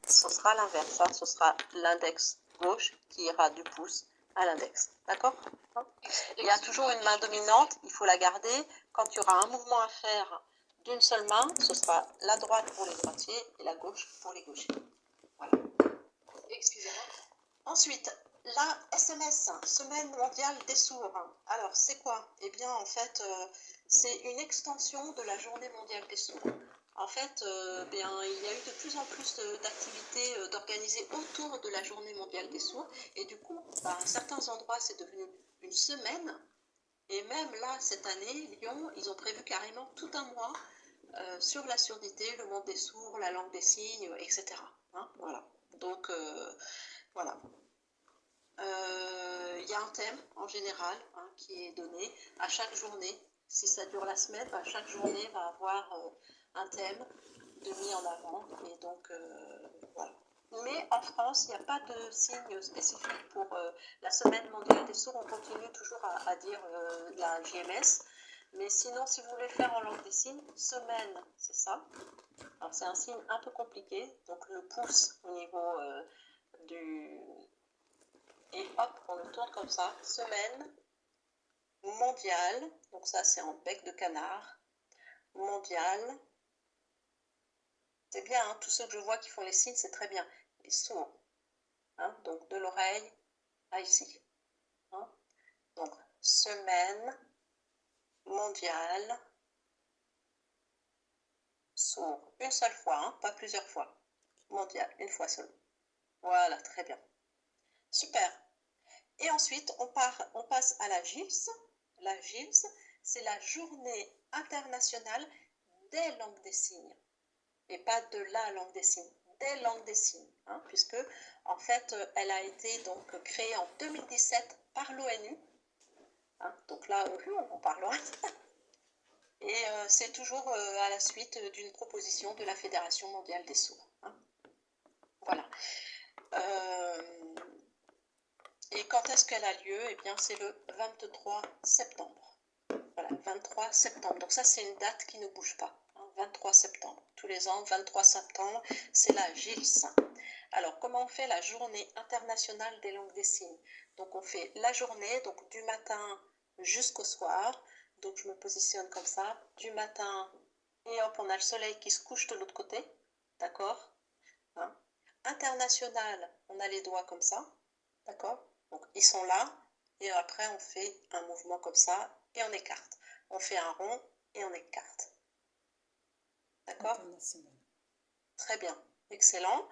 ce sera l'inverse. Ce sera l'index gauche qui ira du pouce à l'index. D'accord? Il y a toujours une main dominante, il faut la garder. Quand il y aura un mouvement à faire d'une seule main, ce sera la droite pour les droitiers et la gauche pour les gauchers. Voilà. Excusez-moi. Ensuite, la SMS, Semaine mondiale des sourds. Alors, c'est quoi? Eh bien, en fait, c'est une extension de la Journée mondiale des sourds. En fait, bien, il y a eu de plus en plus d'activités d'organiser autour de la Journée mondiale des sourds. Et du coup, à certains endroits, c'est devenu une semaine. Et même là, cette année, Lyon, ils ont prévu carrément tout un mois sur la surdité, le monde des sourds, la langue des signes, etc. Hein, voilà. Donc, voilà. Il y a un thème en général qui est donné à chaque journée. Si ça dure la semaine, chaque journée va avoir un thème de mis en avant. Et donc, voilà. Mais en France, il n'y a pas de signe spécifique pour la semaine mondiale des sourds. On continue toujours à dire la JMS. Mais sinon, si vous voulez faire en langue des signes, semaine, c'est ça. Alors, c'est un signe un peu compliqué. Donc, le pouce au niveau du... Et hop, on le tourne comme ça. Semaine mondiale. Donc, ça, c'est en bec de canard. Mondiale. C'est bien, hein, tous ceux que je vois qui font les signes, c'est très bien. Les sourds. Hein, donc, de l'oreille à ici. Hein. Donc, semaine mondiale sourd. Une seule fois, hein, pas plusieurs fois. Mondiale, une fois seulement. Voilà, très bien. Super. Et ensuite, on passe à la GILS. La GILS, c'est la Journée internationale des langues des signes. Et pas de la langue des signes, des langues des signes. Hein, puisque, en fait, elle a été donc créée en 2017 par l'ONU. Hein, donc là, on parlera. Et c'est toujours à la suite d'une proposition de la Fédération mondiale des sourds. Hein. Voilà. Et quand est-ce qu'elle a lieu? Eh bien, c'est le 23 septembre. Voilà, 23 septembre. Donc ça, c'est une date qui ne bouge pas. Hein, 23 septembre. Tous les ans, 23 septembre, c'est la GILS. Alors, comment on fait la journée internationale des langues des signes? Donc, on fait la journée, donc du matin jusqu'au soir. Donc, je me positionne comme ça, du matin, et hop, on a le soleil qui se couche de l'autre côté. D'accord? Hein. International, on a les doigts comme ça. D'accord? Donc, ils sont là. Et après, on fait un mouvement comme ça et on écarte. On fait un rond et on écarte. D'accord? Très bien. Excellent.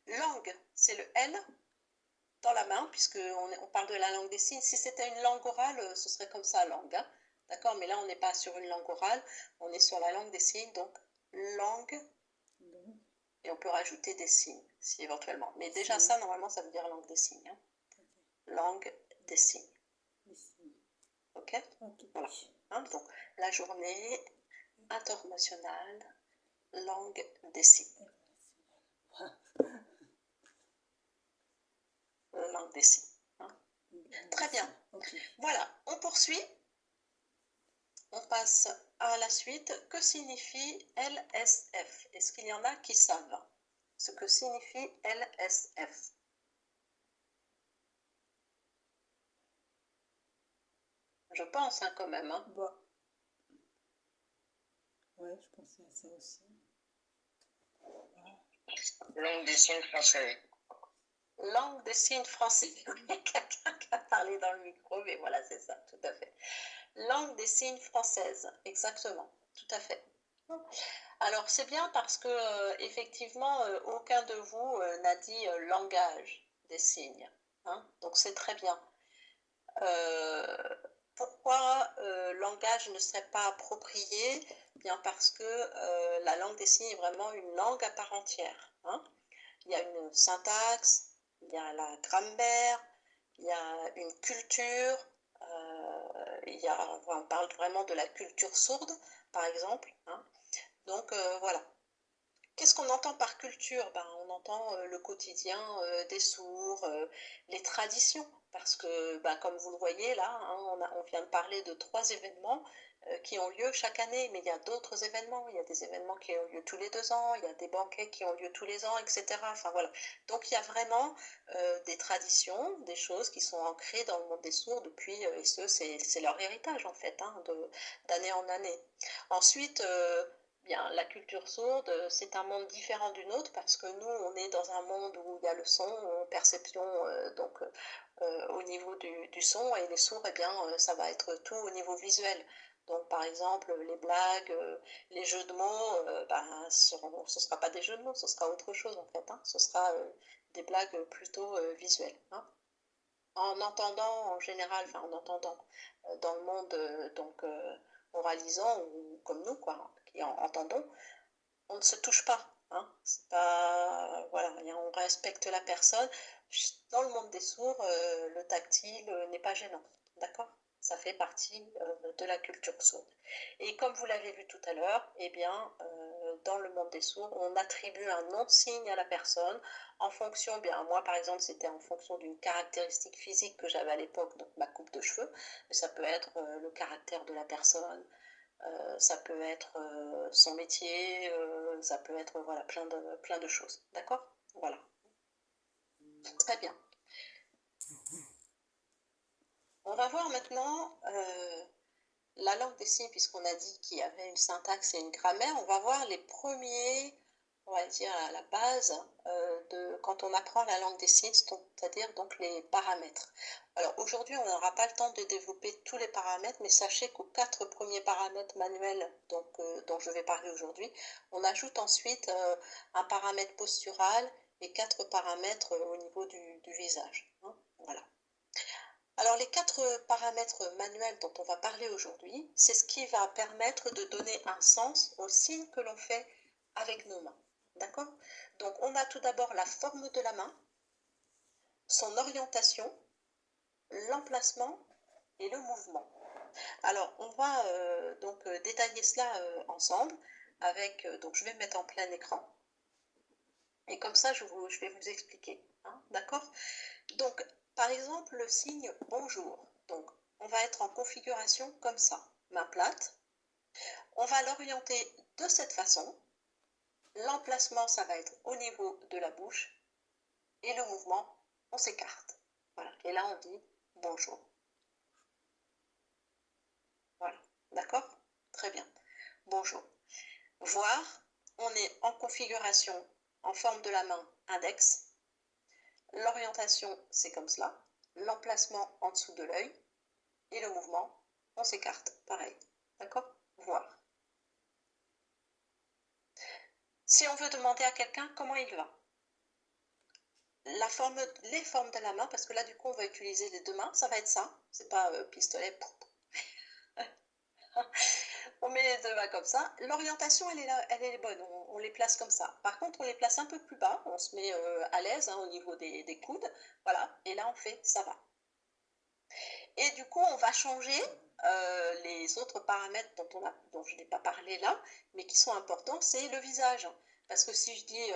Langue, c'est le L dans la main, puisqu'on parle de la langue des signes. Si c'était une langue orale, ce serait comme ça, langue. Hein? D'accord? Mais là, on n'est pas sur une langue orale. On est sur la langue des signes. Donc, langue. Et on peut rajouter des signes, si éventuellement. Mais déjà, ça, normalement, ça veut dire langue des signes. Hein? Langue des signes. Ok? Voilà. Hein, donc, la journée internationale langue des signes. Langue des signes. Hein. Très bien. Voilà, on poursuit. On passe à la suite. Que signifie LSF? Est-ce qu'il y en a qui savent ce que signifie LSF? Je pense quand même. Hein. Bah. Ouais, je pensais à ça aussi. Langue des signes français. Langue des signes français. Il y a quelqu'un qui a parlé dans le micro, mais voilà, c'est ça, tout à fait. Langue des signes française, exactement, tout à fait. Alors, c'est bien parce que, effectivement, aucun de vous n'a dit langage des signes. Hein, donc, c'est très bien. Pourquoi langage ne serait pas approprié? Bien parce que la langue des signes est vraiment une langue à part entière. Hein. Il y a une syntaxe, il y a la grammaire, il y a une culture, on parle vraiment de la culture sourde, par exemple. Hein. Donc voilà. Qu'est-ce qu'on entend par culture? On entend le quotidien des sourds, les traditions, parce que comme vous le voyez là, hein, on vient de parler de 3 événements qui ont lieu chaque année, mais il y a d'autres événements. Il y a des événements qui ont lieu tous les 2 ans, il y a des banquets qui ont lieu tous les ans, etc. Enfin voilà. Donc il y a vraiment des traditions, des choses qui sont ancrées dans le monde des sourds depuis, et c'est leur héritage en fait, hein, d'année en année. Ensuite, bien, la culture sourde, c'est un monde différent du nôtre parce que nous, on est dans un monde où il y a le son, perception, au niveau du son, et les sourds, eh bien, ça va être tout au niveau visuel. Donc, par exemple, les blagues, les jeux de mots, ben, ce ne sera pas des jeux de mots, ce sera autre chose en fait, hein. Ce sera des blagues plutôt visuelles, hein. En entendant en général, enfin en entendant dans le monde oralisant ou comme nous, quoi, qui entendons, on ne se touche pas, hein. C'est pas, voilà, on respecte la personne. Dans le monde des sourds, le tactile n'est pas gênant, d'accord? Ça fait partie de la culture sourde. Et comme vous l'avez vu tout à l'heure, eh bien, dans le monde des sourds, on attribue un nom de signe à la personne en fonction, bien, moi par exemple, c'était en fonction d'une caractéristique physique que j'avais à l'époque, donc ma coupe de cheveux, mais ça peut être le caractère de la personne, ça peut être son métier, ça peut être voilà, plein de choses. D'accord? Voilà. Très bien. On va voir maintenant la langue des signes, puisqu'on a dit qu'il y avait une syntaxe et une grammaire. On va voir les premiers, on va dire à la base, de quand on apprend la langue des signes, c'est-à-dire donc les paramètres. Alors aujourd'hui, on n'aura pas le temps de développer tous les paramètres, mais sachez qu'aux 4 premiers paramètres manuels dont je vais parler aujourd'hui, on ajoute ensuite un paramètre postural et 4 paramètres au niveau du visage, hein, voilà. Alors les 4 paramètres manuels dont on va parler aujourd'hui, c'est ce qui va permettre de donner un sens aux signes que l'on fait avec nos mains. D'accord? Donc on a tout d'abord la forme de la main, son orientation, l'emplacement et le mouvement. Alors on va détailler cela ensemble avec, donc je vais me mettre en plein écran et comme ça je vais vous expliquer, hein, d'accord? Donc par exemple le signe bonjour, donc on va être en configuration comme ça, main plate, on va l'orienter de cette façon, l'emplacement ça va être au niveau de la bouche et le mouvement on s'écarte, voilà, et là on dit bonjour. Voilà, d'accord? Très bien. Bonjour. Voir, on est en configuration en forme de la main index. L'orientation, c'est comme cela. L'emplacement en dessous de l'œil. Et le mouvement, on s'écarte. Pareil. D'accord? Voir. Si on veut demander à quelqu'un comment il va, les formes de la main, parce que là, du coup, on va utiliser les deux mains, ça va être ça. C'est pas pistolet. On met les deux mains comme ça. L'orientation, elle est bonne. On les place comme ça. Par contre, on les place un peu plus bas. On se met à l'aise, hein, au niveau des coudes. Voilà. Et là, on fait ça va. Et du coup, on va changer les autres paramètres dont je n'ai pas parlé là, mais qui sont importants, c'est le visage. Parce que si je dis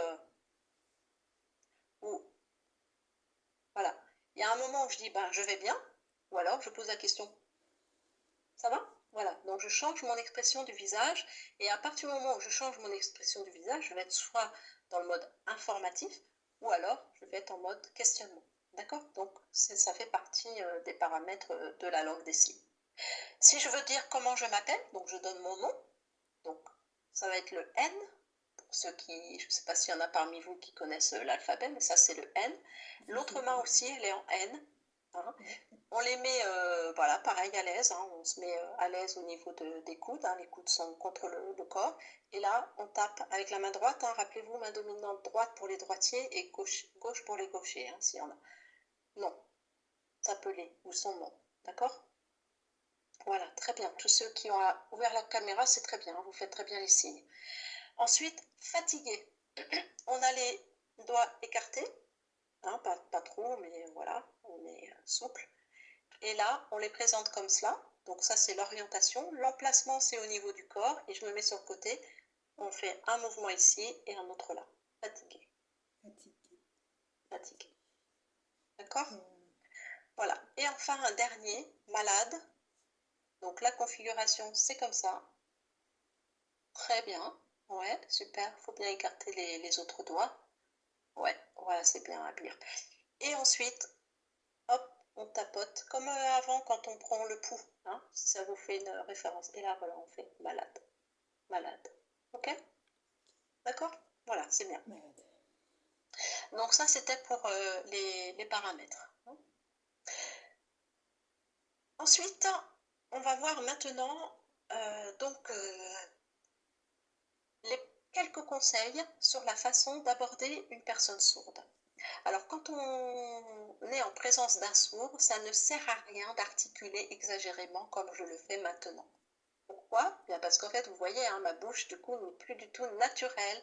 voilà, il y a un moment où je dis ben, je vais bien, ou alors je pose la question ça va? Voilà, donc je change mon expression du visage, et à partir du moment où je change mon expression du visage, je vais être soit dans le mode informatif, ou alors je vais être en mode questionnement. D'accord? Donc ça fait partie des paramètres de la langue des signes. Si je veux dire comment je m'appelle, donc je donne mon nom, donc ça va être le N, pour ceux qui, je ne sais pas s'il y en a parmi vous qui connaissent l'alphabet, mais ça c'est le N. L'autre main aussi, elle est en N. Hein. On les met, voilà, pareil, à l'aise, hein, on se met à l'aise au niveau des coudes, hein, les coudes sont contre le corps, et là, on tape avec la main droite, hein, rappelez-vous, main dominante droite pour les droitiers et gauche pour les gauchers, hein, s'il y en a. Non, s'appeler, ou son nom, d'accord? Voilà, très bien, tous ceux qui ont ouvert la caméra, c'est très bien, vous faites très bien les signes. Ensuite, fatigué, on a les doigts écartés, hein, pas trop, mais voilà, on est souple. Et là, on les présente comme cela. Donc ça, c'est l'orientation. L'emplacement, c'est au niveau du corps. Et je me mets sur le côté. On fait un mouvement ici et un autre là. Fatigué. Fatigué. Fatigué. D'accord? Voilà. Et enfin, un dernier, malade. Donc la configuration, c'est comme ça. Très bien. Ouais, super. Faut bien écarter les autres doigts. Ouais, voilà, c'est bien à lire. Et ensuite, hop, on tapote. Comme avant quand on prend le pouls, hein, si ça vous fait une référence. Et là, voilà, on fait malade. Malade. Ok? D'accord? Voilà, c'est bien. Malade. Donc ça, c'était pour les paramètres. Ensuite, on va voir maintenant quelques conseils sur la façon d'aborder une personne sourde. Alors, quand on est en présence d'un sourd, ça ne sert à rien d'articuler exagérément comme je le fais maintenant. Pourquoi? Bien parce qu'en fait, vous voyez, hein, ma bouche, du coup, n'est plus du tout naturelle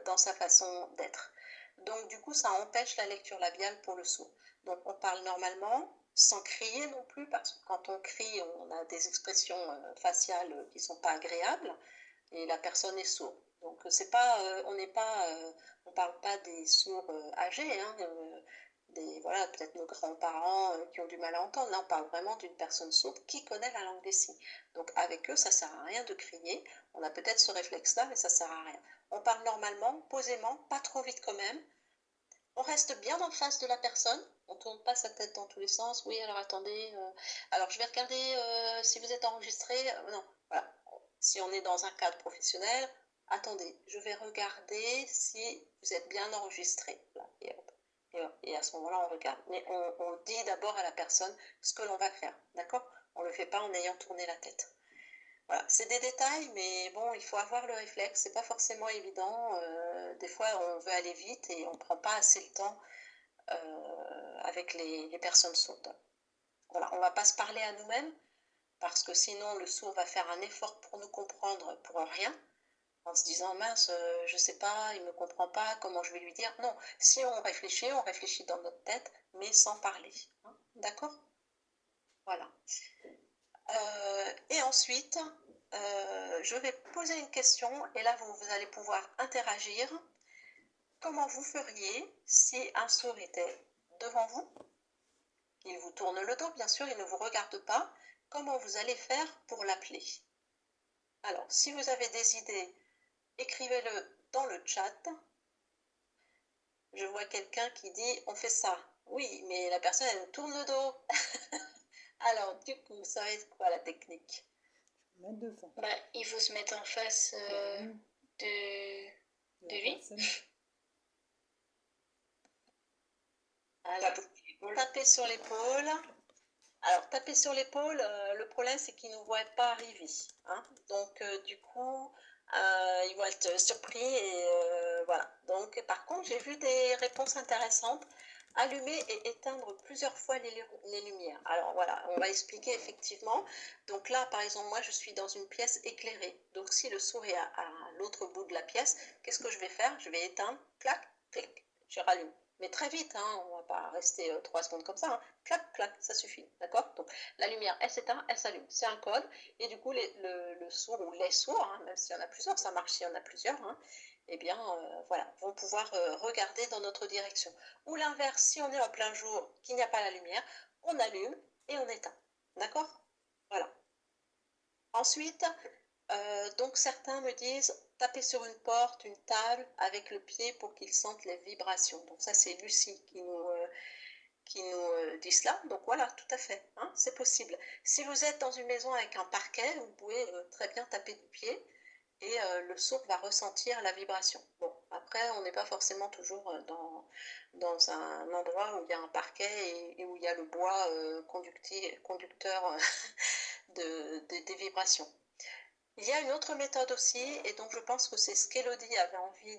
dans sa façon d'être. Donc, du coup, ça empêche la lecture labiale pour le sourd. Donc, on parle normalement, sans crier non plus, parce que quand on crie, on a des expressions faciales qui ne sont pas agréables, et la personne est sourde. Donc, c'est pas, on parle pas des sourds âgés, hein, voilà, peut-être nos grands-parents qui ont du mal à entendre. Là, on parle vraiment d'une personne sourde qui connaît la langue des signes. Donc, avec eux, ça sert à rien de crier. On a peut-être ce réflexe-là, mais ça sert à rien. On parle normalement, posément, pas trop vite quand même. On reste bien en face de la personne. On ne tourne pas sa tête dans tous les sens. Oui, alors attendez. Alors, je vais regarder si vous êtes enregistré. Non, voilà. Si on est dans un cadre professionnel, attendez, je vais regarder si vous êtes bien enregistré. Voilà, et à ce moment-là, on regarde. Mais on dit d'abord à la personne ce que l'on va faire. D'accord? On ne le fait pas en ayant tourné la tête. Voilà, c'est des détails, mais bon, il faut avoir le réflexe, c'est pas forcément évident. Des fois, on veut aller vite et on ne prend pas assez le temps avec les personnes sourdes. Voilà, on ne va pas se parler à nous-mêmes, parce que sinon, le sourd va faire un effort pour nous comprendre pour rien, en se disant, mince, je sais pas, il me comprend pas, comment je vais lui dire? Non, si on réfléchit dans notre tête, mais sans parler. Hein, d'accord? Voilà. Et ensuite, je vais poser une question et là, vous allez pouvoir interagir. Comment vous feriez si un sourd était devant vous? Il vous tourne le dos, bien sûr, il ne vous regarde pas. Comment vous allez faire pour l'appeler? Alors, si vous avez des idées, écrivez-le dans le chat. Je vois quelqu'un qui dit, on fait ça. Oui, mais la personne, elle nous tourne le dos. Alors, du coup, ça va être quoi la technique? Mettre devant. Bah, il faut se mettre en face de De la lui. personne. Alors, taper sur l'épaule. Alors, taper sur l'épaule, le problème, c'est qu'ils ne nous voient pas arriver. Hein. Donc, du coup, ils vont être surpris. Et voilà. Donc, par contre, j'ai vu des réponses intéressantes. Allumer et éteindre plusieurs fois les lumières. Alors, voilà, on va expliquer effectivement. Donc là, par exemple, moi, je suis dans une pièce éclairée. Donc, si le sourd est à l'autre bout de la pièce, qu'est-ce que je vais faire? Je vais éteindre, clac, clic, je rallume. Mais très vite, hein, on ne va pas rester 3 secondes comme ça. Hein. Clac, clac, ça suffit. D'accord? Donc la lumière, elle s'éteint, elle s'allume. C'est un code. Et du coup, le sourd ou les sourds, hein, même s'il y en a plusieurs, ça marche s'il y en a plusieurs, hein, eh bien, voilà, vont pouvoir regarder dans notre direction. Ou l'inverse, si on est en plein jour, qu'il n'y a pas la lumière, on allume et on éteint. D'accord? Voilà. Ensuite, donc certains me disent taper sur une porte, une table avec le pied pour qu'ils sentent les vibrations. Donc ça c'est Lucie qui nous dit cela. Donc voilà, tout à fait, hein, c'est possible. Si vous êtes dans une maison avec un parquet, vous pouvez très bien taper du pied et le sourd va ressentir la vibration. Bon, après on n'est pas forcément toujours dans un endroit où il y a un parquet et où il y a le bois conducteur des vibrations. Il y a une autre méthode aussi, et donc je pense que c'est ce qu'Elodie avait envie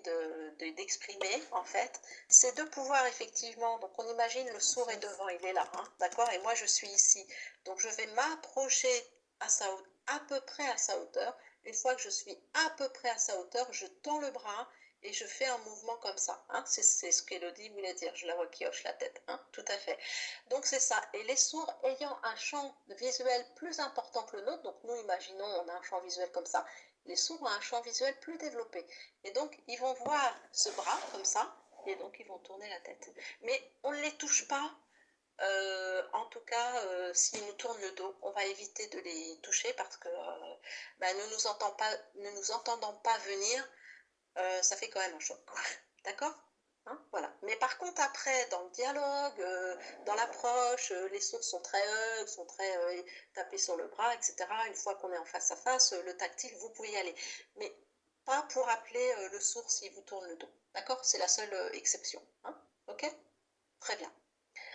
d'exprimer, en fait, c'est de pouvoir effectivement, donc on imagine le sourd est devant, il est là, hein, d'accord, et moi je suis ici, donc je vais m'approcher à peu près à sa hauteur. Une fois que je suis à peu près à sa hauteur, je tends le bras et je fais un mouvement comme ça, hein, c'est ce qu'Elodie voulait dire, je la vois qui hoche la tête, hein, tout à fait. Donc c'est ça, et les sourds ayant un champ visuel plus important que le nôtre, donc nous imaginons on a un champ visuel comme ça, les sourds ont un champ visuel plus développé, et donc ils vont voir ce bras comme ça, et donc ils vont tourner la tête. Mais on ne les touche pas En tout cas, s'ils nous tournent le dos, on va éviter de les toucher parce que ne nous entendant pas venir, ça fait quand même un choc, quoi. D'accord? Hein, voilà. Mais par contre, après, dans le dialogue, dans l'approche, les sourds sont très tapés sur le bras, etc. Une fois qu'on est en face à face, le tactile, vous pouvez y aller. Mais pas pour appeler le sourd s'il vous tourne le dos. D'accord? C'est la seule exception. Hein? Ok? Très bien.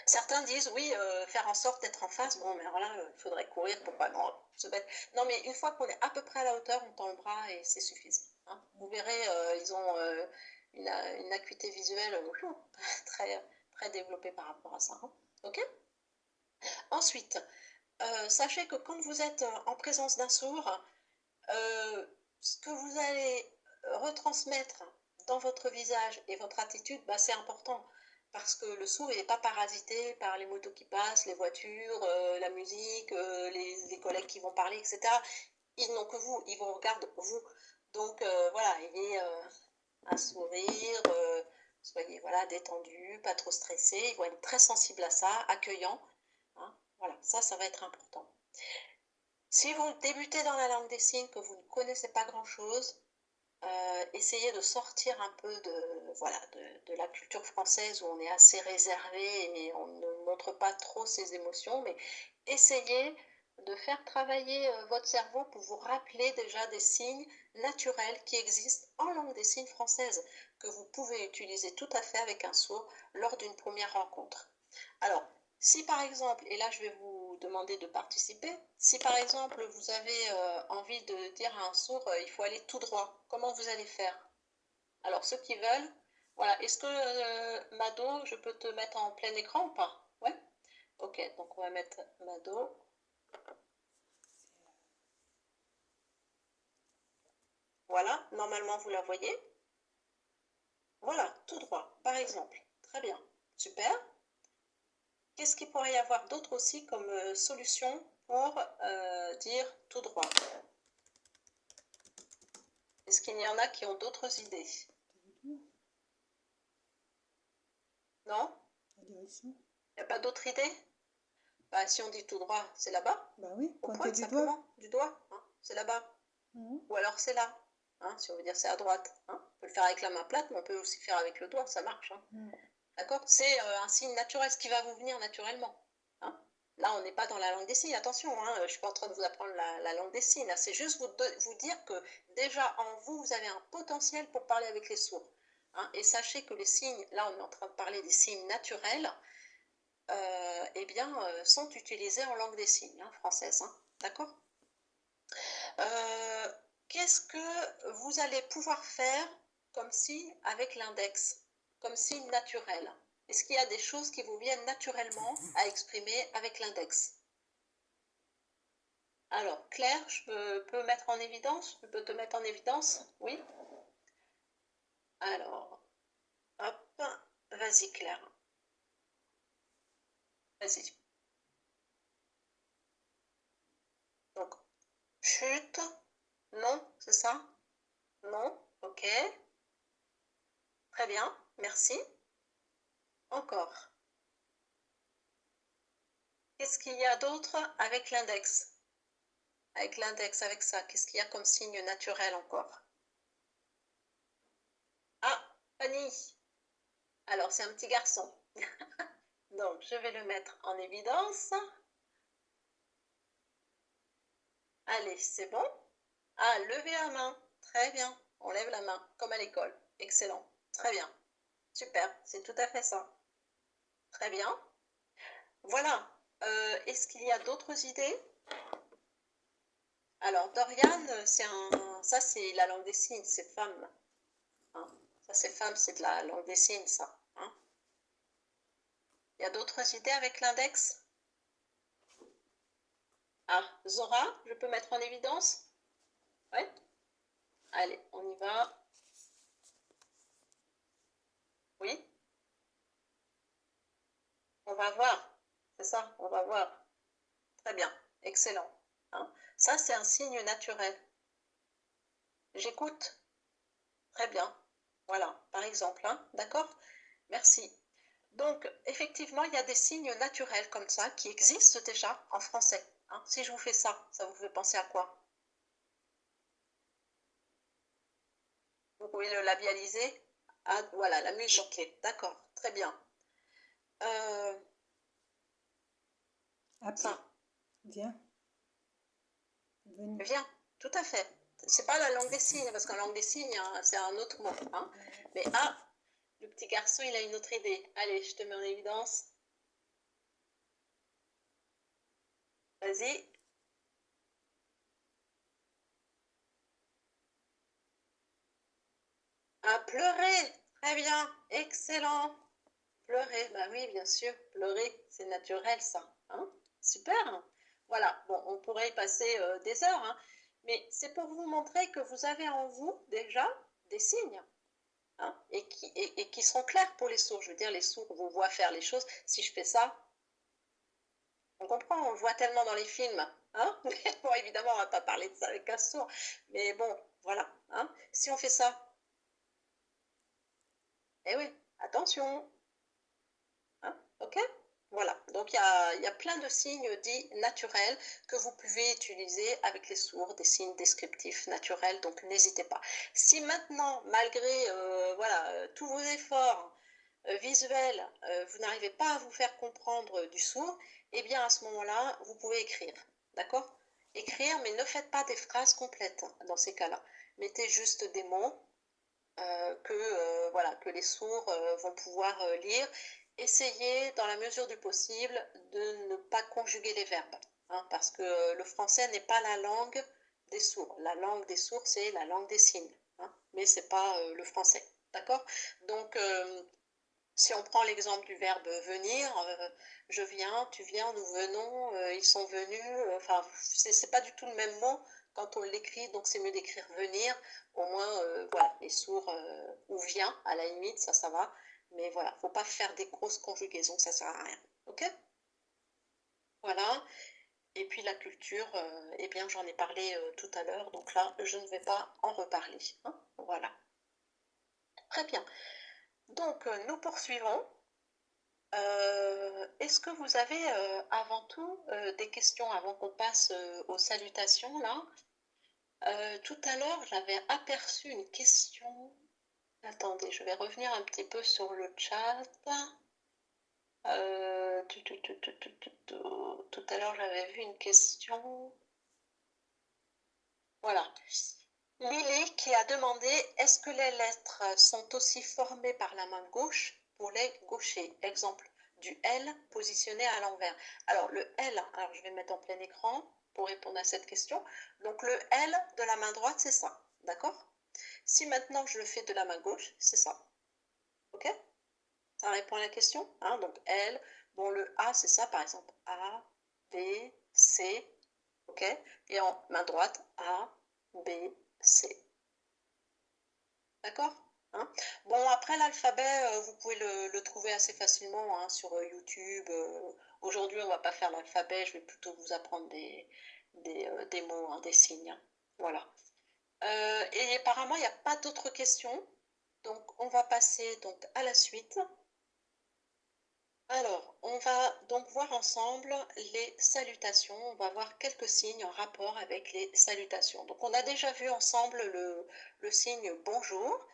Certains disent, oui, faire en sorte d'être en face, bon, mais alors là, il faudrait courir pour pas se mettre. Non, mais une fois qu'on est à peu près à la hauteur, on tend le bras et c'est suffisant. Hein. Vous verrez, ils ont une acuité visuelle très, très développée par rapport à ça. Hein. Ok? Ensuite, sachez que quand vous êtes en présence d'un sourd, ce que vous allez retransmettre dans votre visage et votre attitude, bah, c'est important. Parce que le sourd, il n'est pas parasité par les motos qui passent, les voitures, la musique, les collègues qui vont parler, etc. Ils n'ont que vous, ils vous regardent vous. Donc voilà, il est un sourire, soyez voilà, détendu, pas trop stressé. Ils vont être très sensibles à ça, accueillants. Hein, voilà, ça va être important. Si vous débutez dans la langue des signes, que vous ne connaissez pas grand-chose, essayez de sortir un peu de la culture française où on est assez réservé et on ne montre pas trop ses émotions, mais essayez de faire travailler votre cerveau pour vous rappeler déjà des signes naturels qui existent en langue des signes française, que vous pouvez utiliser tout à fait avec un sourd lors d'une première rencontre. Alors, si par exemple, et là je vais vous demander de participer, si par exemple vous avez envie de dire à un sourd il faut aller tout droit, comment vous allez faire? Alors ceux qui veulent, voilà, est-ce que Mado, je peux te mettre en plein écran ou pas? Ouais? Ok, donc on va mettre Mado. Voilà, normalement vous la voyez. Voilà, tout droit, par exemple. Très bien, super. Qu'est-ce qu'il pourrait y avoir d'autre aussi comme solution pour dire tout droit? Est-ce qu'il y en a qui ont d'autres idées? Non? La direction. Il n'y a pas d'autre idée? Bah, si on dit tout droit, c'est là-bas. Bah oui, Au pointer point, du simplement, doigt. du doigt. Hein, c'est là-bas. Mhm. Ou alors c'est là. Hein, si on veut dire c'est à droite. Hein. On peut le faire avec la main plate, mais on peut aussi faire avec le doigt, ça marche. Hein. Mhm. D'accord? C'est un signe naturel, ce qui va vous venir naturellement. Hein. Là, on n'est pas dans la langue des signes, attention, hein, je ne suis pas en train de vous apprendre la langue des signes. C'est juste vous dire que déjà en vous, vous avez un potentiel pour parler avec les sourds. Hein, et sachez que les signes, là on est en train de parler des signes naturels, eh bien, sont utilisés en langue des signes hein, française. Hein, d'accord? Qu'est-ce que vous allez pouvoir faire comme signe avec l'index, comme signe naturel? Est-ce qu'il y a des choses qui vous viennent naturellement à exprimer avec l'index? Alors, Claire, je peux mettre en évidence? Je peux te mettre en évidence? Oui? Alors, hop, vas-y Claire. Vas-y. Donc, chute, non, c'est ça? Non, ok. Très bien, merci. Encore. Qu'est-ce qu'il y a d'autre avec l'index? Avec l'index, avec ça, qu'est-ce qu'il y a comme signe naturel encore? Ah, Fanny. Alors, c'est un petit garçon. Donc, je vais le mettre en évidence. Allez, c'est bon? Ah, levez la main. Très bien. On lève la main, comme à l'école. Excellent. Très bien. Super. C'est tout à fait ça. Très bien. Voilà. Est-ce qu'il y a d'autres idées? Alors, Dorian, ça c'est la langue des signes, c'est femme. Hein. Ça c'est femme, c'est de la langue des signes, ça. Hein. Il y a d'autres idées avec l'index? Ah, Zora, je peux mettre en évidence? Ouais. Allez, on y va. Oui. On va voir. C'est ça, on va voir. Très bien, excellent. Hein. Ça, c'est un signe naturel. J'écoute. Très bien. Voilà, par exemple. Hein. D'accord? Merci. Donc, effectivement, il y a des signes naturels comme ça qui existent déjà en français. Hein. Si je vous fais ça, ça vous fait penser à quoi? Vous pouvez le labialiser. Ah, voilà, la musique. D'accord, très bien. Appeler. Ça, Viens. Venez. viens, tout à fait. C'est pas la langue des signes, parce qu'en langue des signes, hein, c'est un autre mot. Hein. Mais ah, le petit garçon, il a une autre idée. Allez, je te mets en évidence. Vas-y. Ah, pleurer. Très bien. Excellent. Pleurer. Bah oui, bien sûr. Pleurer, c'est naturel, ça. Hein. Super. Voilà. Bon, on pourrait y passer des heures, hein, mais c'est pour vous montrer que vous avez en vous déjà des signes. Hein, et qui seront clairs pour les sourds. Je veux dire, les sourds vous voient faire les choses. Si je fais ça, on comprend, on le voit tellement dans les films. Hein. Bon, évidemment, on ne va pas parler de ça avec un sourd. Mais bon, voilà. Hein. Si on fait ça, eh oui, attention. Hein, ok. Voilà, donc il y a plein de signes dits naturels que vous pouvez utiliser avec les sourds, des signes descriptifs naturels, donc n'hésitez pas. Si maintenant, malgré voilà, tous vos efforts visuels, vous n'arrivez pas à vous faire comprendre du sourd, eh bien à ce moment-là, vous pouvez écrire, d'accord? Écrire, mais ne faites pas des phrases complètes dans ces cas-là. Mettez juste des mots voilà, que les sourds vont pouvoir lire. Essayez, dans la mesure du possible, de ne pas conjuguer les verbes, hein, parce que le français n'est pas la langue des sourds. La langue des sourds, c'est la langue des signes, hein, mais ce n'est pas le français, d'accord? Donc, si on prend l'exemple du verbe venir, je viens, tu viens, nous venons, ils sont venus, enfin, c'est pas du tout le même mot quand on l'écrit, donc c'est mieux d'écrire venir, au moins, voilà, les sourds, ou vient, à la limite, ça va, mais voilà, faut pas faire des grosses conjugaisons, ça sert à rien, ok? Voilà, et puis la culture, eh bien, j'en ai parlé tout à l'heure, donc là, je ne vais pas en reparler, hein, voilà. Très bien, donc nous poursuivons. Est-ce que vous avez avant tout des questions avant qu'on passe aux salutations là? Tout à l'heure, j'avais aperçu une question. Attendez, je vais revenir un petit peu sur le chat. Tout à l'heure, j'avais vu une question. Voilà. Lily qui a demandé est-ce que les lettres sont aussi formées par la main gauche pour les gauchers? Exemple, du L positionné à l'envers. Alors le L, alors je vais mettre en plein écran pour répondre à cette question. Donc le L de la main droite, c'est ça, d'accord? Si maintenant je le fais de la main gauche, c'est ça. Ok? Ça répond à la question, hein? Donc L, bon le A, c'est ça par exemple. A, B, C, ok? Et en main droite, A, B, C. D'accord? Hein. Bon, après l'alphabet, vous pouvez le trouver assez facilement hein, sur YouTube. Aujourd'hui, on ne va pas faire l'alphabet, je vais plutôt vous apprendre des mots, hein, des signes. Hein. Voilà. Et apparemment, il n'y a pas d'autres questions. Donc, on va passer donc, à la suite. Alors, on va donc voir ensemble les salutations. On va voir quelques signes en rapport avec les salutations. Donc, on a déjà vu ensemble le signe bonjour.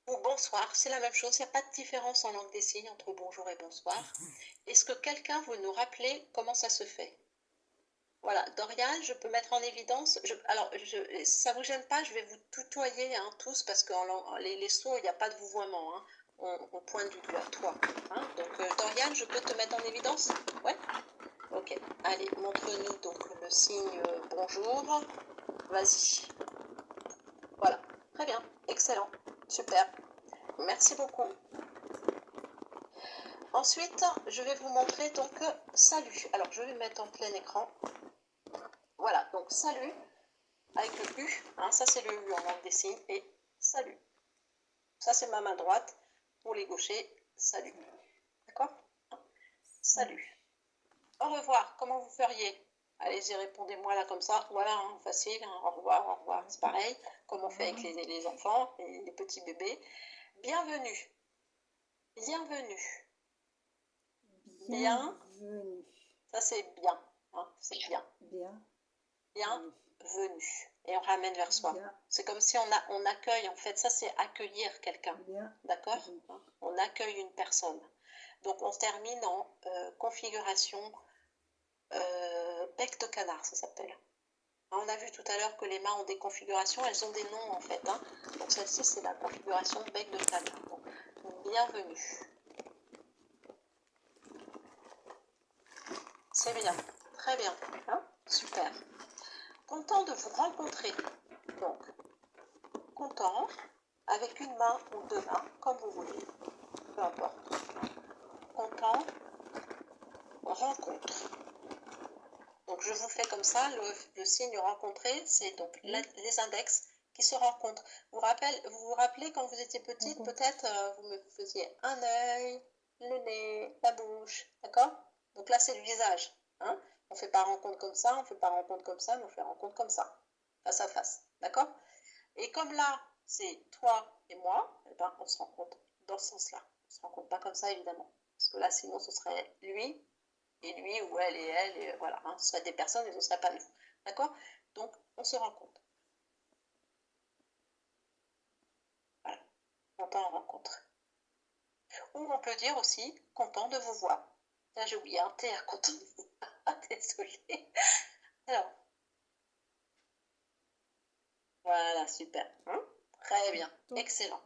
Ou bonsoir, c'est la même chose, il n'y a pas de différence en langue des signes entre bonjour et bonsoir. Est-ce que quelqu'un veut nous rappeler comment ça se fait? Voilà, Dorian, je peux mettre en évidence, ça ne vous gêne pas, je vais vous tutoyer hein, tous parce que les sourds, il n'y a pas de vouvoiement, hein. On pointe du doigt, toi. Hein. Donc Dorian, je peux te mettre en évidence? Ouais. Ok, allez, montre-nous donc le signe bonjour. Vas-y. Voilà, très bien, excellent, super. Merci beaucoup. Ensuite, je vais vous montrer donc salut. Alors, je vais mettre en plein écran. Voilà, donc salut avec le U. Hein, ça, c'est le U en langue des signes. Et salut. Ça, c'est ma main droite. Pour les gauchers, salut. D'accord? Salut. Au revoir. Comment vous feriez? Allez-y, répondez-moi là comme ça. Voilà, hein, facile. Hein, au revoir. C'est pareil, comme on fait avec les enfants, les petits bébés. Bienvenue. Bienvenue. Bienvenue. Ça c'est bien. Hein, c'est bien. Bienvenue. Et on ramène vers soi. Bien. C'est comme si on accueille, en fait. Ça c'est accueillir quelqu'un. Bien. D'accord? On accueille une personne. Donc on termine en configuration bec de canard, ça s'appelle. On a vu tout à l'heure que les mains ont des configurations, elles ont des noms en fait. Hein. Donc celle-ci, c'est la configuration bec de canard. Donc, bienvenue. C'est bien, très bien. Hein, super. Content de vous rencontrer. Donc, content, avec une main ou deux mains, comme vous voulez. Peu importe. Content, rencontre. Donc je vous fais comme ça, le signe rencontré, c'est donc les index qui se rencontrent. Vous vous rappelez quand vous étiez petite, peut-être vous me faisiez un œil, le nez, la bouche, d'accord? Donc là c'est le visage. Hein, on ne fait pas rencontre comme ça, on ne fait pas rencontre comme ça, mais on fait rencontre comme ça, face à face, d'accord? Et comme là c'est toi et moi, eh ben, on se rencontre dans ce sens-là. On ne se rencontre pas comme ça évidemment, parce que là sinon ce serait lui et lui ou elle et elle, et voilà, hein, ce seraient des personnes et ce ne serait pas nous. D'accord? Donc, on se rencontre. Voilà, content en rencontre. Ou on peut dire aussi, content de vous voir. Là, j'ai oublié un T à content de vous voir. Désolée. Alors, voilà, super. Hein, très bien, excellent.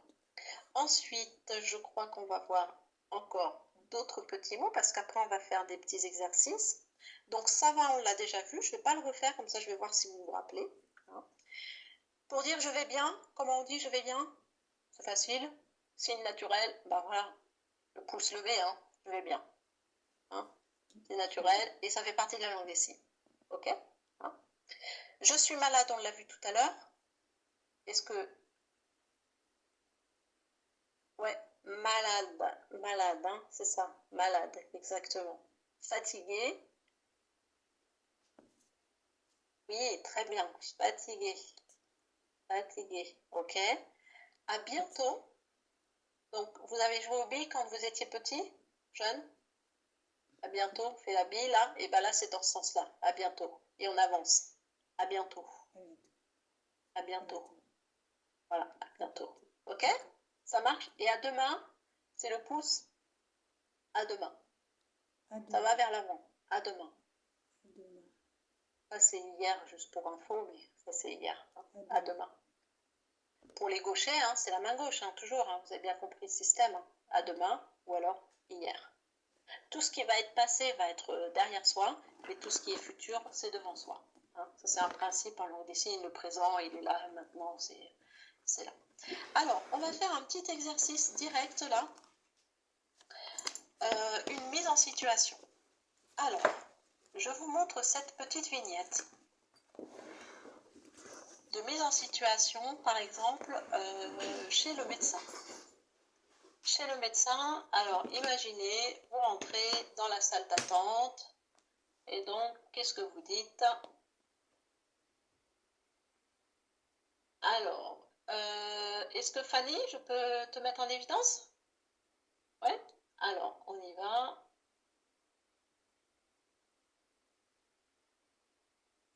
Ensuite, je crois qu'on va voir encore d'autres petits mots, parce qu'après, on va faire des petits exercices. Donc ça va, on l'a déjà vu, je ne vais pas le refaire, comme ça je vais voir si vous vous rappelez. Pour dire je vais bien, comment on dit je vais bien? C'est facile. Signe naturel, bah voilà, le pouce levé, hein, je vais bien. Hein, c'est naturel et ça fait partie de la langue des signes. Ok? Hein, je suis malade, on l'a vu tout à l'heure. Est-ce que... Ouais, malade, hein, c'est ça, malade, exactement. Fatigué. Oui, très bien, fatigué. Fatigué, ok. À bientôt. Donc, vous avez joué au billes quand vous étiez petit, jeune? À bientôt, on fait la bille là, et bien là c'est dans ce sens-là. À bientôt. Et on avance. À bientôt. À bientôt. Voilà, à bientôt. Ok? Ça marche? Et à demain, c'est le pouce. À demain. Ça va vers l'avant. À demain. Ça c'est hier, juste pour info, mais ça c'est hier. Hein. À demain. Pour les gauchers, hein, c'est la main gauche, hein, toujours. Hein, vous avez bien compris le système. Hein. À demain, ou alors hier. Tout ce qui va être passé va être derrière soi, et tout ce qui est futur, c'est devant soi. Hein, ça, c'est un principe en langue des signes. Le présent, il est là, maintenant, c'est là. Alors, on va faire un petit exercice direct là. Une mise en situation. Alors, je vous montre cette petite vignette de mise en situation, par exemple, chez le médecin. Chez le médecin, alors imaginez, vous rentrez dans la salle d'attente, et donc, qu'est-ce que vous dites? Alors, est-ce que Fanny, je peux te mettre en évidence? Ouais? Alors, on y va.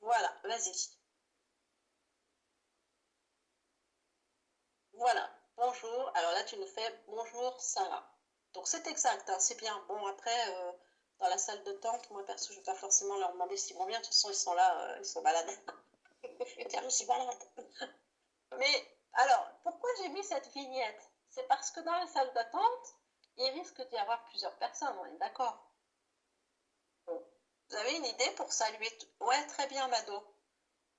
Voilà, vas-y. Voilà, bonjour. Alors là, tu nous fais bonjour Sarah. Donc c'est exact, hein, c'est bien. Bon, après, dans la salle de tente, moi perso, je ne vais pas forcément leur demander s'ils vont bien. De toute façon, ils sont là, ils sont malades. Je vais dire, je suis malade. Mais alors, pourquoi j'ai mis cette vignette? C'est parce que dans la salle d'attente, il risque d'y avoir plusieurs personnes, on est d'accord? Bon. Vous avez une idée pour saluer? Ouais, très bien, Mado.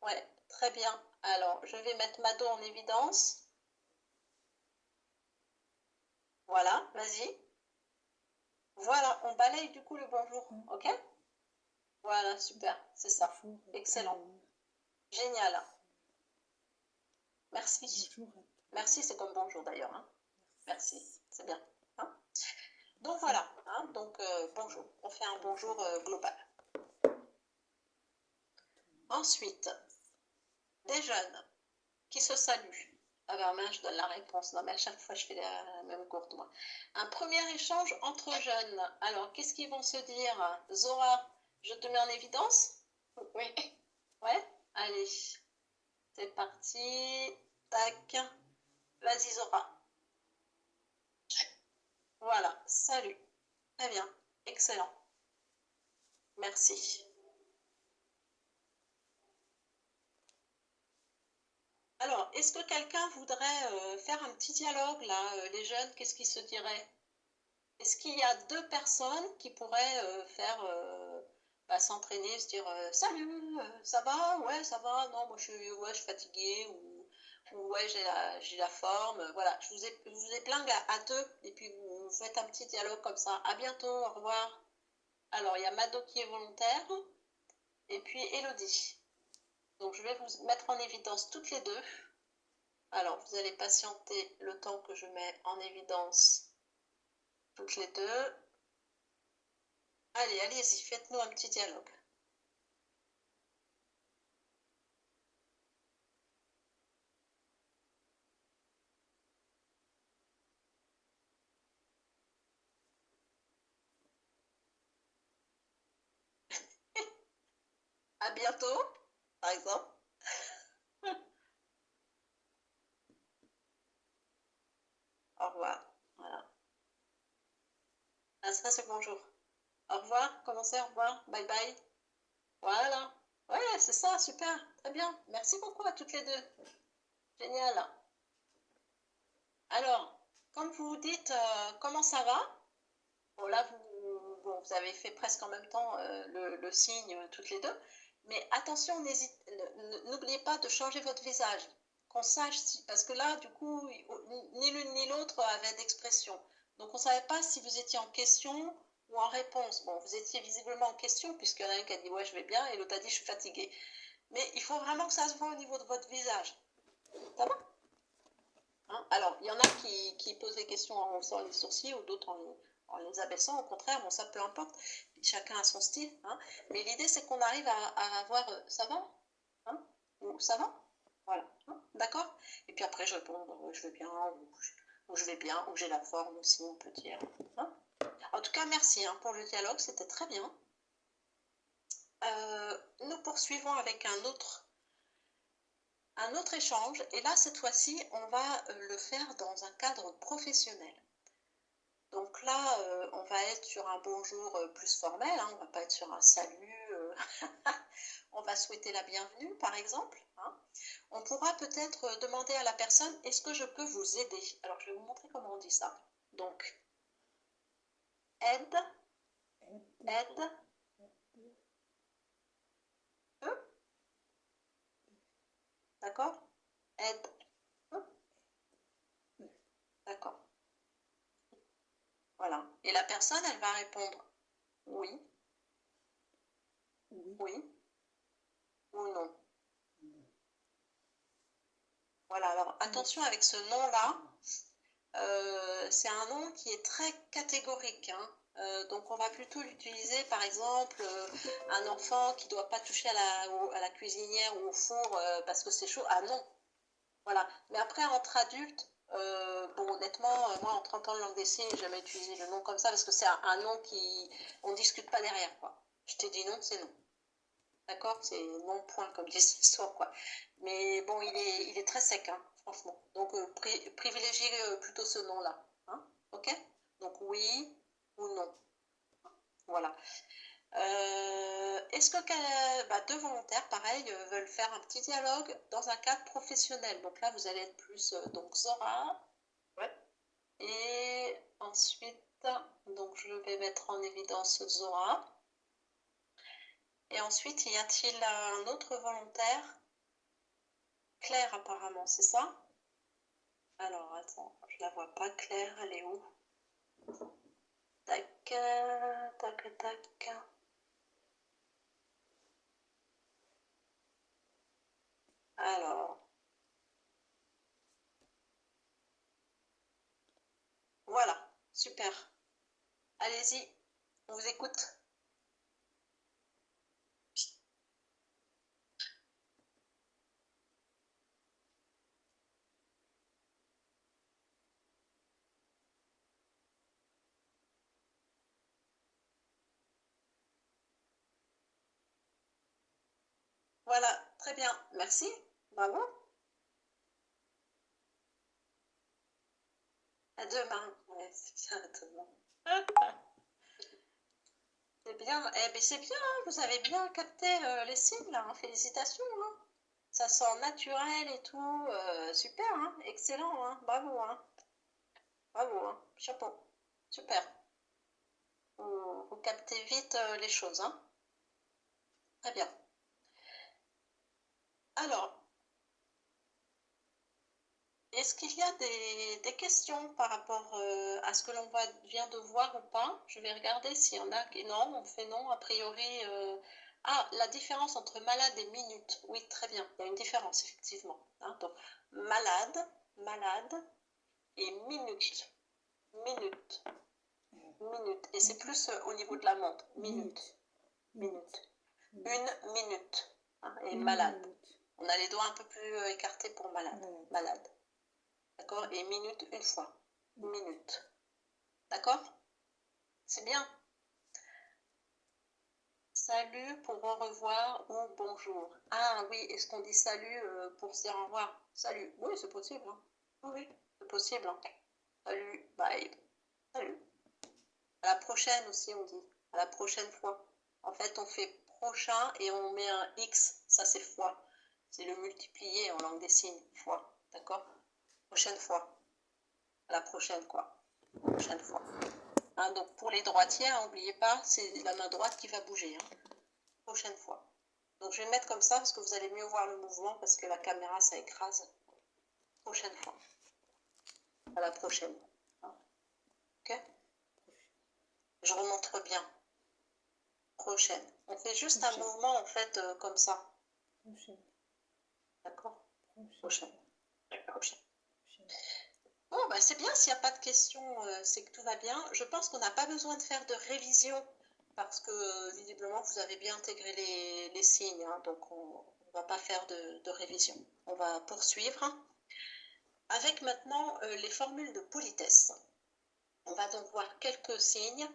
Ouais, très bien. Alors, je vais mettre Mado en évidence. Voilà, vas-y. Voilà, on balaye du coup le bonjour, ok? Voilà, super, c'est ça. Excellent. Génial. Merci. Merci, c'est comme bonjour d'ailleurs. Hein. Merci, c'est bien. Hein, donc voilà, hein, donc bonjour. On fait un bonjour global. Ensuite, des jeunes qui se saluent. Ah ben mince, je donne la réponse. Non mais à chaque fois je fais la même courte moi. Un premier échange entre jeunes. Alors, qu'est-ce qu'ils vont se dire? Zora, je te mets en évidence? Oui. Ouais? Allez, c'est parti. Tac. Vas-y, Zora. Voilà, salut. Très bien, excellent. Merci. Alors, est-ce que quelqu'un voudrait faire un petit dialogue là, les jeunes, qu'est-ce qu'ils se diraient? Est-ce qu'il y a deux personnes qui pourraient s'entraîner, se dire salut, ça va? Ouais, ça va. Non, moi je suis fatiguée ou ouais, j'ai la forme. Voilà, je vous ai plein à deux et puis vous faites un petit dialogue comme ça. À bientôt, au revoir. Alors, il y a Mado qui est volontaire et puis Elodie. Donc, je vais vous mettre en évidence toutes les deux. Alors, vous allez patienter le temps que je mets en évidence toutes les deux. Allez, allez-y, faites-nous un petit dialogue. À bientôt, par exemple. Au revoir. Voilà. Ah, ça, c'est bonjour. Au revoir, commencez, au revoir, bye bye. Voilà. Ouais, c'est ça, super, très bien. Merci beaucoup à toutes les deux. Génial. Alors, comme vous vous dites, comment ça va? Bon, là, vous avez fait presque en même temps le signe toutes les deux. Mais attention, n'oubliez pas de changer votre visage. Qu'on sache, parce que là, du coup, ni l'une ni l'autre avait d'expression. Donc, on ne savait pas si vous étiez en question ou en réponse. Bon, vous étiez visiblement en question, puisqu'il y en a un qui a dit ouais, je vais bien, et l'autre a dit je suis fatiguée. Mais il faut vraiment que ça se voit au niveau de votre visage. Ça va? Hein? Alors, il y en a qui posent des questions en haussant les sourcils ou d'autres en les abaissant. Au contraire, bon, ça peu importe. Chacun a son style. Hein? Mais l'idée, c'est qu'on arrive à avoir ça va? Hein? Ou ça va? Voilà. Hein? D'accord? Et puis après, je réponds je vais bien, ou je vais bien, ou j'ai la forme aussi, on peut dire. Hein? En tout cas, merci pour le dialogue, c'était très bien. Nous poursuivons avec un autre échange, et là, cette fois-ci, on va le faire dans un cadre professionnel. Donc là, on va être sur un bonjour plus formel, hein, on ne va pas être sur un salut, on va souhaiter la bienvenue, par exemple. Hein. On pourra peut-être demander à la personne, est-ce que je peux vous aider? Alors, je vais vous montrer comment on dit ça. Donc, aide, aide, d'accord? Aide, d'accord. Voilà. Et la personne, elle va répondre oui, oui ou non. Voilà, alors attention avec ce nom-là, c'est un nom qui est très catégorique. Hein. Donc on va plutôt l'utiliser, par exemple, un enfant qui ne doit pas toucher à la cuisinière ou au four parce que c'est chaud. Ah non, voilà. Mais après, entre adultes, bon, honnêtement, moi, en 30 ans de langue des signes, j'ai jamais utilisé le nom comme ça parce que c'est un nom qui... On ne discute pas derrière, quoi. Je t'ai dit non, c'est non. D'accord? C'est non point, comme disent l'histoire, quoi. Mais bon, il est très sec, hein, franchement. Donc, privilégiez plutôt ce nom-là. Hein? Ok? Donc, oui ou non. Voilà. Est-ce que deux volontaires, pareil, veulent faire un petit dialogue dans un cadre professionnel? Donc là, vous allez être plus donc Zora. Ouais. Et ensuite, donc je vais mettre en évidence Zora. Et ensuite, y a-t-il un autre volontaire? Claire, apparemment, c'est ça? Alors, attends, je la vois pas, Claire, elle est où? Tac, tac, tac. Alors, voilà, super. Allez-y, on vous écoute. Voilà, très bien. Merci. Bravo. À demain. Ouais, c'est bien, à demain. C'est bien. Eh bien, c'est bien, hein, vous avez bien capté les signes, là, hein. Félicitations, hein. Ça sent naturel et tout. Super, hein. Excellent, hein. Bravo, hein. Bravo, hein. Chapeau. Super. Vous captez vite les choses, hein. Très bien. Alors, est-ce qu'il y a des questions par rapport à ce que l'on vient de voir ou pas? Je vais regarder s'il y en a. Non, on fait non, a priori. Ah, la différence entre malade et minute. Oui, très bien. Il y a une différence, effectivement, hein. Donc, malade, malade et minute. Minute. Minute. Et c'est plus au niveau de la montre. Minute. Minute. Une minute. Hein, et malade. On a les doigts un peu plus écartés pour malade. Malade. D'accord? Et minute une fois. Minute. D'accord? C'est bien. Salut pour au revoir ou bonjour. Ah oui, est-ce qu'on dit salut pour se dire au revoir? Salut. Oui, c'est possible, hein. Oui, c'est possible, hein. Salut, bye. Salut. À la prochaine aussi, on dit. À la prochaine fois. En fait, on fait prochain et on met un X. Ça, c'est fois. C'est le multiplié en langue des signes. Fois. D'accord? Prochaine fois. À la prochaine, quoi. Prochaine fois. Hein, donc pour les droitiers, n'oubliez pas, c'est la main droite qui va bouger. Hein. Prochaine fois. Donc je vais mettre comme ça parce que vous allez mieux voir le mouvement parce que la caméra, ça écrase. Prochaine fois. À la prochaine. Hein. Ok? Je remontre bien. Prochaine. On fait juste un mouvement en fait comme ça. D'accord? Prochaine. Prochaine. Bon, bah, c'est bien, s'il n'y a pas de questions, c'est que tout va bien. Je pense qu'on n'a pas besoin de faire de révision parce que visiblement vous avez bien intégré les signes, hein, donc on ne va pas faire de révision. On va poursuivre avec maintenant les formules de politesse. On va donc voir quelques signes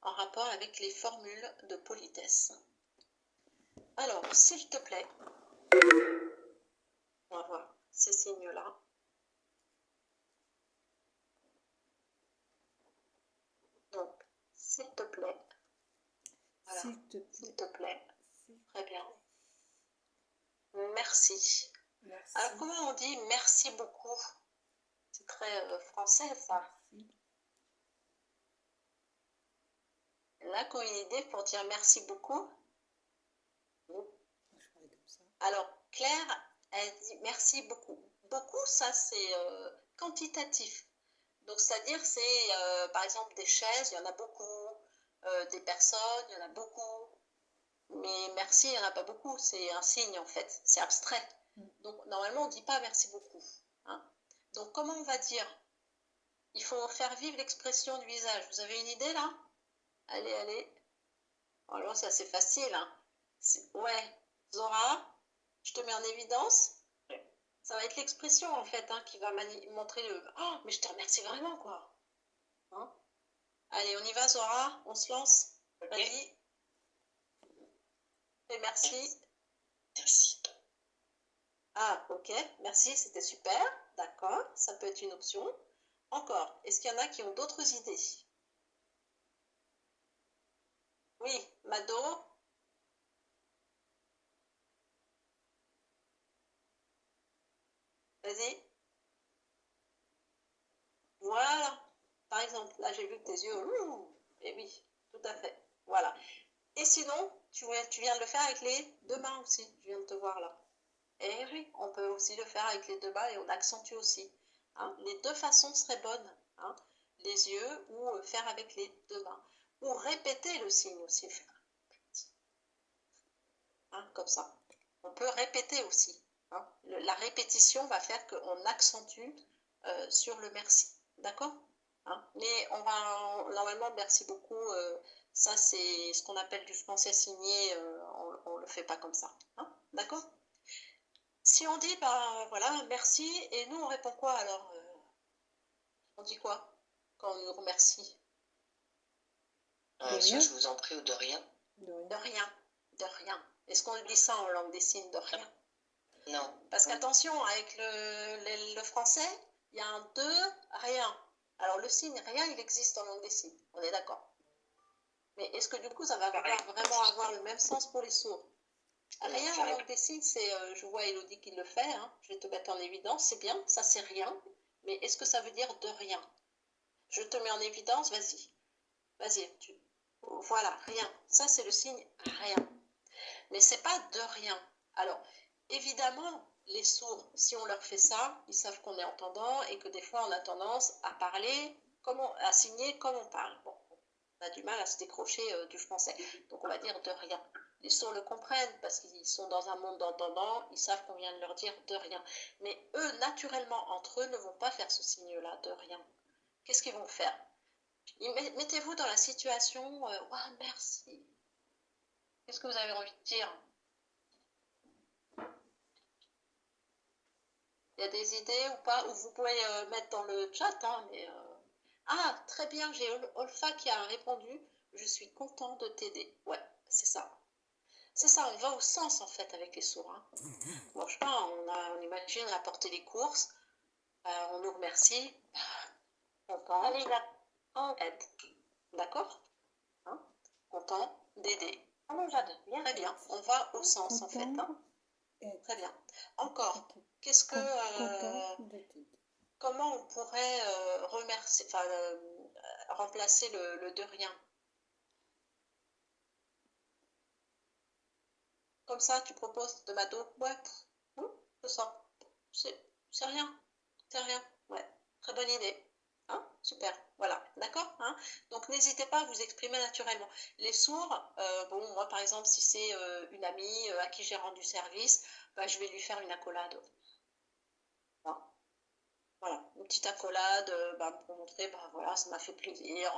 en rapport avec les formules de politesse. Alors, s'il te plaît, on va voir ces signes-là. Donc, s'il te plaît. Voilà. S'il te plaît. Très bien. Merci. Alors, comment on dit merci beaucoup? C'est très français, ça. Là, qu'on a une idée pour dire merci beaucoup. Alors, Claire, elle dit merci beaucoup. Beaucoup, ça, c'est quantitatif. Donc, c'est-à-dire, c'est, par exemple, des chaises, il y en a beaucoup. Des personnes, il y en a beaucoup. Mais merci, il n'y en a pas beaucoup. C'est un signe, en fait. C'est abstrait. Donc, normalement, on ne dit pas merci beaucoup. Hein. Donc, comment on va dire? Il faut faire vivre l'expression du visage. Vous avez une idée, là? Allez, allez. Alors, c'est assez facile. Hein. Ouais. Zora, je te mets en évidence. Ça va être l'expression, en fait, hein, qui va montrer le... Oh, mais je te remercie vraiment, quoi. Hein. Allez, on y va, Zora. On se lance. Okay. Vas-y. Et merci. Merci. Ah, ok. Merci, c'était super. D'accord. Ça peut être une option. Encore. Est-ce qu'il y en a qui ont d'autres idées? Oui, Mado. Vas-y. Voilà. Par exemple, là, j'ai vu que tes yeux... Et oui, tout à fait. Voilà. Et sinon, tu viens de le faire avec les deux mains aussi. Je viens de te voir là. Et oui, on peut aussi le faire avec les deux mains et on accentue aussi. Hein. Les deux façons seraient bonnes. Hein. Les yeux ou faire avec les deux mains. Ou répéter le signe aussi. Hein, comme ça. On peut répéter aussi. Hein. La répétition va faire qu'on accentue sur le merci. D'accord? Hein. Mais on va, normalement, merci beaucoup. Ça, c'est ce qu'on appelle du français signé. On ne le fait pas comme ça. Hein. D'accord? Si on dit, bah voilà, merci, et nous on répond quoi alors? On dit quoi quand on nous remercie? Ça, je vous en prie, ou de rien. De rien, de rien. Est-ce qu'on dit ça en langue des signes, de rien? Non. Parce qu'attention, avec le français, il y a un de, rien. Alors le signe rien, il existe en langue des signes, on est d'accord. Mais est-ce que du coup, ça va vraiment avoir le même sens pour les sourds? Rien en langue des signes, c'est, je vois Elodie qui le fait, hein, je vais te mettre en évidence, c'est bien, ça c'est rien. Mais est-ce que ça veut dire de rien? Je te mets en évidence, vas-y. Vas-y, voilà, rien. Ça c'est le signe rien. Mais c'est pas de rien. Alors, évidemment, les sourds, si on leur fait ça, ils savent qu'on est entendant et que des fois on a tendance à parler, à signer comme on parle. Bon, on a du mal à se décrocher du français. Donc on va dire de rien. Les sourds le comprennent parce qu'ils sont dans un monde d'entendants, ils savent qu'on vient de leur dire de rien. Mais eux, naturellement, entre eux, ne vont pas faire ce signe-là de rien. Qu'est-ce qu'ils vont faire? Mettez-vous dans la situation, oh, merci. Qu'est-ce que vous avez envie de dire? Il y a des idées ou pas? Ou vous pouvez mettre dans le chat, hein, mais... Ah, très bien, j'ai Olfa qui a répondu. Je suis content de t'aider. Ouais, c'est ça. C'est ça, on va au sens en fait avec les sourds. Hein. Bon, je sais pas, on imagine apporter les courses, on nous remercie, content, Allez, là. aide. D'accord, hein? Content d'aider. Allez, Jade, viens. Très bien, on va au sens en fait. Hein. Content, aide. Très bien. Encore, qu'est-ce que... Content de t'aider. comment on pourrait remercier, remplacer le de rien? Comme ça, tu proposes de Mado. Ouais, c'est ça. C'est rien. C'est rien. Ouais, très bonne idée. Hein? Super. Voilà. D'accord? Hein? Donc, n'hésitez pas à vous exprimer naturellement. Les sourds, bon, moi, par exemple, si c'est une amie à qui j'ai rendu service, bah, je vais lui faire une accolade. Hein? Voilà, une petite accolade pour montrer, voilà, ça m'a fait plaisir,